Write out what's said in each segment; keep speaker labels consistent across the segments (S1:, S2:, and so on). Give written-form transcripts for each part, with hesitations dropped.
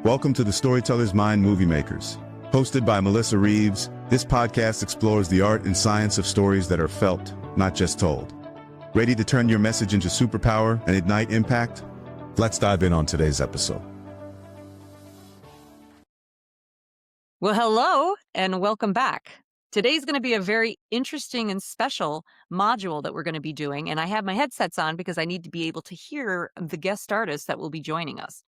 S1: Welcome to the Storyteller's Mind Movie Makers. Hosted by Melissa Reeves, this podcast explores the art and science of stories that are felt, not just told. Ready to turn your message into superpower and ignite impact? Let's dive in on today's episode.
S2: Well, hello and welcome back. Today's going to be a very interesting and special module that we're going to be doing, and I have my headsets on because I need to be able to hear the guest artists that will be joining us.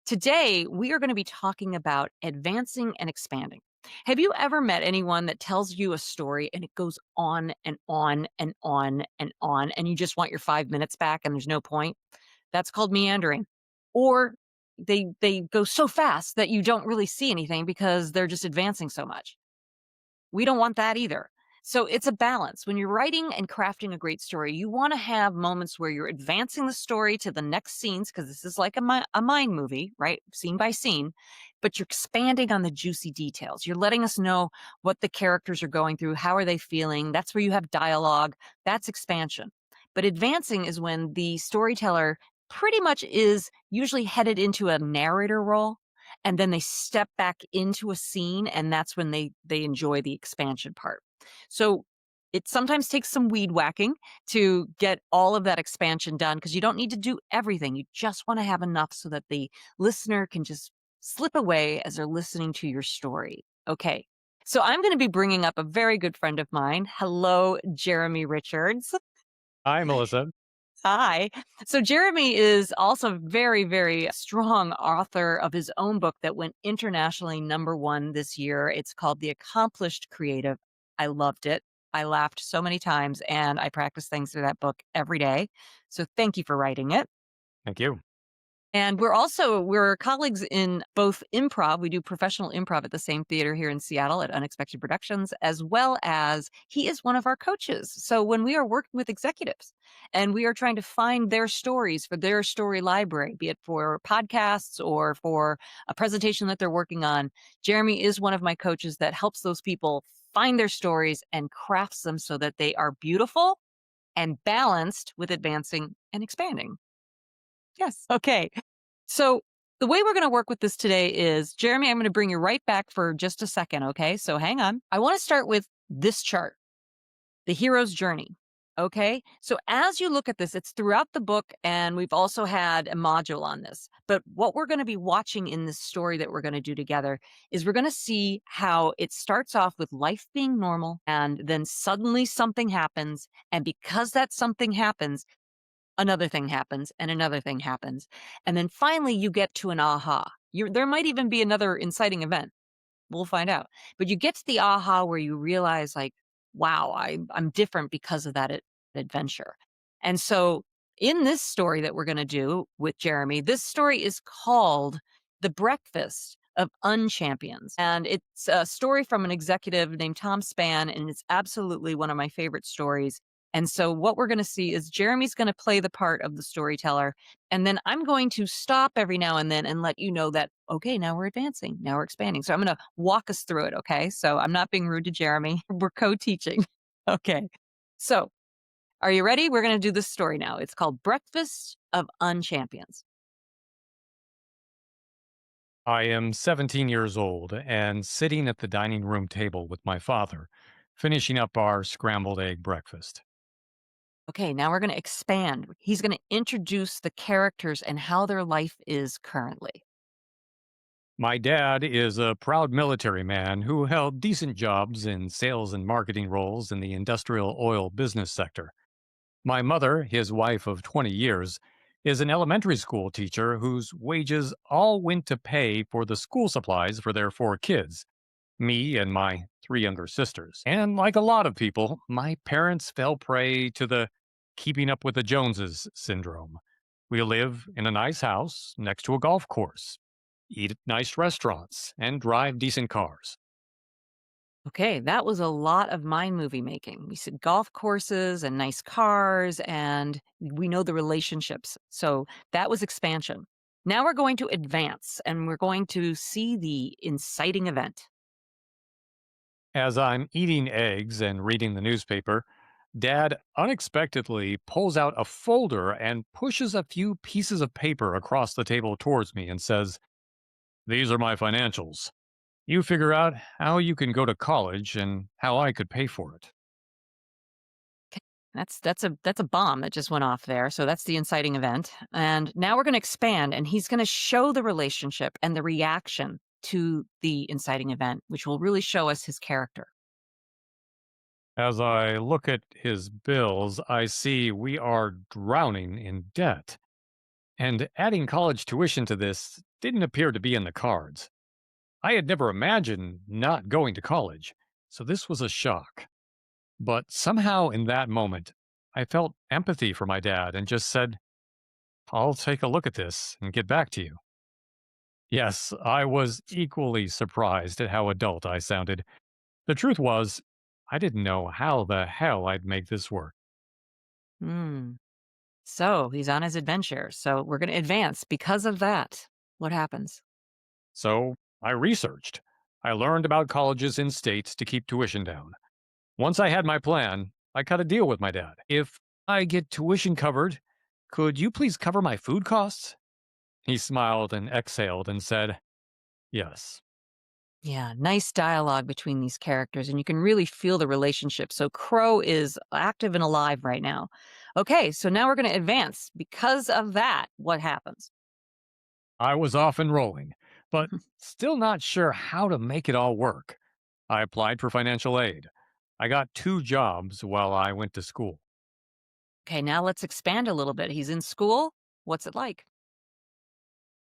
S2: Today, we are going to be talking about advancing and expanding. Have you ever met anyone that tells you a story and it goes on and on and on and on, and you just want your 5 minutes back and there's no point? That's called meandering. Or they go so fast that you don't really see anything because they're just advancing so much. We don't want that either. So it's a balance. When you're writing and crafting a great story, you want to have moments where you're advancing the story to the next scenes, because this is like a mind movie, right? Scene by scene, but you're expanding on the juicy details. You're letting us know what the characters are going through. How are they feeling? That's where you have dialogue. That's expansion. But advancing is when the storyteller pretty much is usually headed into a narrator role, and then they step back into a scene, and that's when they enjoy the expansion part. So it sometimes takes some weed whacking to get all of that expansion done, because you don't need to do everything. You just want to have enough so that the listener can just slip away as they're listening to your story. Okay. So I'm going to be bringing up a very good friend of mine. Hello, Jeremy Richards.
S3: Hi, Melissa.
S2: Hi. So Jeremy is also a very, very strong author of his own book that went internationally #1 this year. It's called The Accomplished Creative. I loved it. I laughed so many times, and I practice things through that book every day. So thank you for writing it.
S3: Thank you.
S2: And we're colleagues in both improv. We do professional improv at the same theater here in Seattle at Unexpected Productions, as well as he is one of our coaches. So when we are working with executives and we are trying to find their stories for their story library, be it for podcasts or for a presentation that they're working on, Jeremy is one of my coaches that helps those people find their stories and crafts them so that they are beautiful and balanced with advancing and expanding. Yes. Okay. So the way we're going to work with this today is, Jeremy, I'm going to bring you right back for just a second. Okay. So hang on. I want to start with this chart, the hero's journey. Okay. So as you look at this, it's throughout the book, and we've also had a module on this. But what we're going to be watching in this story that we're going to do together is we're going to see how it starts off with life being normal, and then suddenly something happens. And because that something happens, another thing happens, and another thing happens. And then finally you get to an aha. There might even be another inciting event. We'll find out. But you get to the aha where you realize, like, wow, I'm different because of that adventure. And so in this story that we're going to do with Jeremy, this story is called The Breakfast of Unchampions. And it's a story from an executive named Tom Span, and it's absolutely one of my favorite stories. And so what we're going to see is Jeremy's going to play the part of the storyteller, and then I'm going to stop every now and then and let you know that, okay, now we're advancing, now we're expanding. So I'm going to walk us through it, okay? So I'm not being rude to Jeremy. We're co-teaching. Okay. So are you ready? We're going to do this story now. It's called Breakfast of Unchampions.
S3: I am 17 years old and sitting at the dining room table with my father, finishing up our scrambled egg breakfast.
S2: Okay, now we're going to expand. He's going to introduce the characters and how their life is currently.
S3: My dad is a proud military man who held decent jobs in sales and marketing roles in the industrial oil business sector. My mother, his wife of 20 years, is an elementary school teacher whose wages all went to pay for the school supplies for their 4 kids, me and my 3 younger sisters. And like a lot of people, my parents fell prey to the keeping up with the Joneses syndrome. We live in a nice house next to a golf course, eat at nice restaurants, and drive decent cars.
S2: Okay, that was a lot of mind movie making. We said golf courses and nice cars, and we know the relationships. So that was expansion. Now we're going to advance, and we're going to see the inciting event.
S3: As I'm eating eggs and reading the newspaper, Dad unexpectedly pulls out a folder and pushes a few pieces of paper across the table towards me and says, These are my financials. You figure out how you can go to college and how I could pay for it.
S2: That's a bomb that just went off there. So that's the inciting event. And now we're going to expand and he's going to show the relationship and the reaction to the inciting event, which will really show us his character.
S3: As I look at his bills, I see we are drowning in debt. And adding college tuition to this didn't appear to be in the cards. I had never imagined not going to college, so this was a shock. But somehow in that moment, I felt empathy for my dad and just said, I'll take a look at this and get back to you. Yes, I was equally surprised at how adult I sounded. The truth was, I didn't know how the hell I'd make this work.
S2: Hmm. So he's on his adventure. So we're going to advance because of that. What happens?
S3: So I researched. I learned about colleges in states to keep tuition down. Once I had my plan, I cut a deal with my dad. If I get tuition covered, could you please cover my food costs? He smiled and exhaled and said, Yes.
S2: Yeah, nice dialogue between these characters, and you can really feel the relationship. So Crow is active and alive right now. Okay, so now we're going to advance. Because of that, what happens?
S3: I was off and rolling, but still not sure how to make it all work. I applied for financial aid. I got 2 jobs while I went to school.
S2: Okay, now let's expand a little bit. He's in school. What's it like?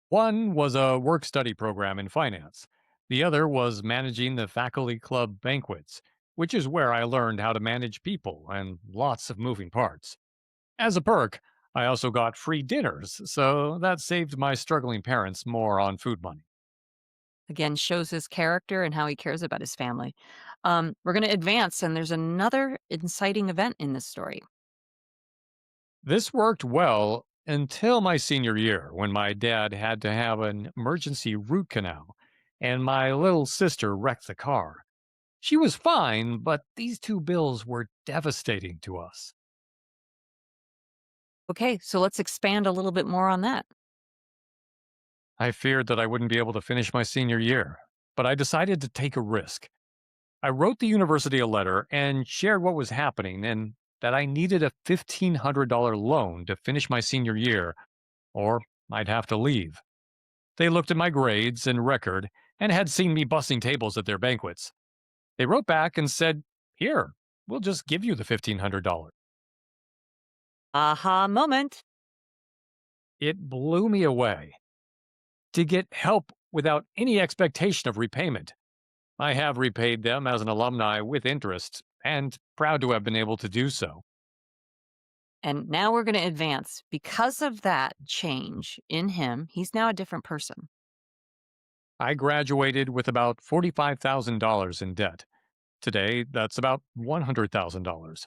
S3: One was a work study program in finance. The other was managing the faculty club banquets, which is where I learned how to manage people and lots of moving parts. As a perk, I also got free dinners, so that saved my struggling parents more on food money.
S2: Again, shows his character and how he cares about his family. We're going to advance, and there's another inciting event in this story.
S3: This worked well until my senior year when my dad had to have an emergency root canal and my little sister wrecked the car. She was fine, but these 2 bills were devastating to us.
S2: Okay, so let's expand a little bit more on that.
S3: I feared that I wouldn't be able to finish my senior year, but I decided to take a risk. I wrote the university a letter and shared what was happening and that I needed a $1,500 loan to finish my senior year, or I'd have to leave. They looked at my grades and record and had seen me bussing tables at their banquets. They wrote back and said, Here, we'll just give you the $1,500.
S2: Aha moment.
S3: It blew me away. To get help without any expectation of repayment. I have repaid them as an alumni with interest and proud to have been able to do so.
S2: And now we're going to advance. Because of that change in him, he's now a different person.
S3: I graduated with about $45,000 in debt. Today, that's about $100,000.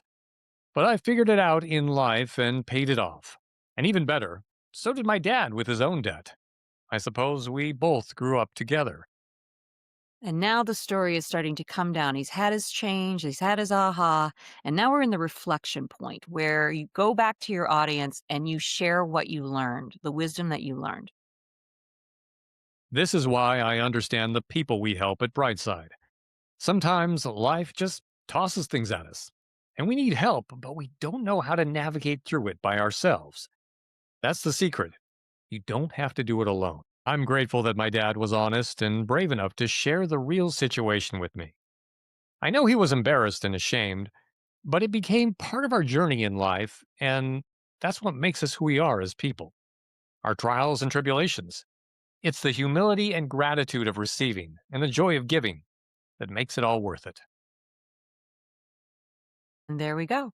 S3: But I figured it out in life and paid it off. And even better, so did my dad with his own debt. I suppose we both grew up together.
S2: And now the story is starting to come down. He's had his change, he's had his aha, and now we're in the reflection point where you go back to your audience and you share what you learned, the wisdom that you learned.
S3: This is why I understand the people we help at Brightside. Sometimes life just tosses things at us, and we need help, but we don't know how to navigate through it by ourselves. That's the secret. You don't have to do it alone. I'm grateful that my dad was honest and brave enough to share the real situation with me. I know he was embarrassed and ashamed, but it became part of our journey in life, and that's what makes us who we are as people. Our trials and tribulations. It's the humility and gratitude of receiving and the joy of giving that makes it all worth it.
S2: And there we go.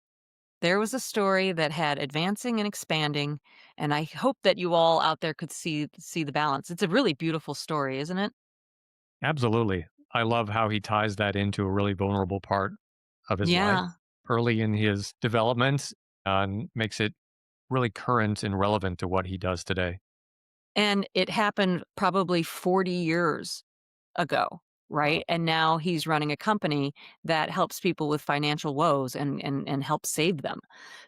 S2: There was a story that had advancing and expanding, and I hope that you all out there could see the balance. It's a really beautiful story, isn't it?
S3: Absolutely. I love how he ties that into a really vulnerable part of his life
S2: Yeah.
S3: early in his development and makes it really current and relevant to what he does today.
S2: And it happened probably 40 years ago,
S3: Wow.
S2: right? And now he's running a company that helps people with financial woes and helps save them.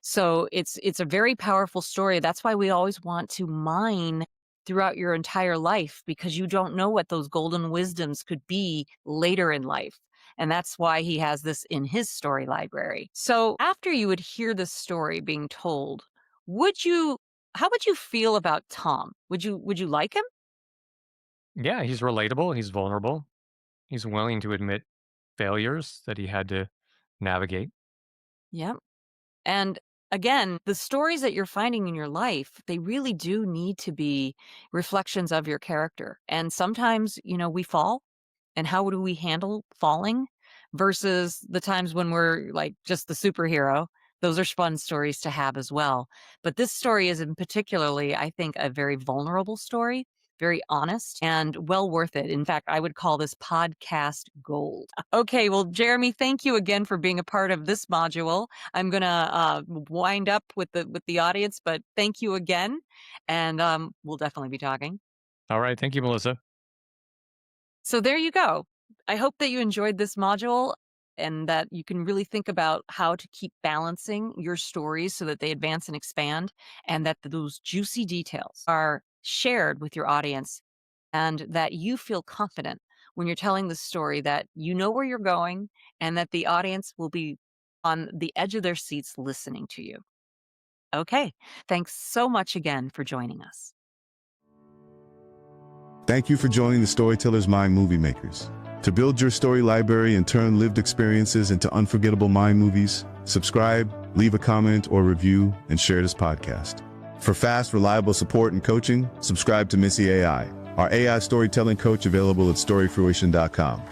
S2: So it's a very powerful story. That's why we always want to mine throughout your entire life because you don't know what those golden wisdoms could be later in life. And that's why he has this in his story library. So after you would hear this story being told, would you how would you feel about Tom? Would you like him?
S3: Yeah, he's relatable. He's vulnerable. He's willing to admit failures that he had to navigate.
S2: Yep. And again, the stories that you're finding in your life, they really do need to be reflections of your character. And sometimes, we fall. And how do we handle falling versus the times when we're like just the superhero? Those are fun stories to have as well. But this story is in particularly, I think, a very vulnerable story, very honest and well worth it. In fact, I would call this podcast gold. Okay, well, Jeremy, thank you again for being a part of this module. I'm gonna wind up with the audience, but thank you again, and we'll definitely be talking.
S3: All right. Thank you, Melissa.
S2: So there you go. I hope that you enjoyed this module and that you can really think about how to keep balancing your stories so that they advance and expand, and that those juicy details are shared with your audience, and that you feel confident when you're telling the story that you know where you're going and that the audience will be on the edge of their seats listening to you. Okay. Thanks so much again for joining us.
S1: Thank you for joining the Storyteller's Mind Movie Makers. To build your story library and turn lived experiences into unforgettable mind movies, subscribe, leave a comment or review, and share this podcast. For fast, reliable support and coaching, subscribe to Missy AI, our AI storytelling coach available at storyfruition.com.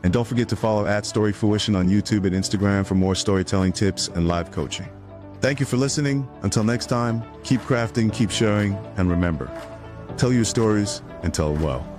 S1: And don't forget to follow @StoryFruition on YouTube and Instagram for more storytelling tips and live coaching. Thank you for listening. Until next time, keep crafting, keep sharing, and remember, tell your stories and tell them well.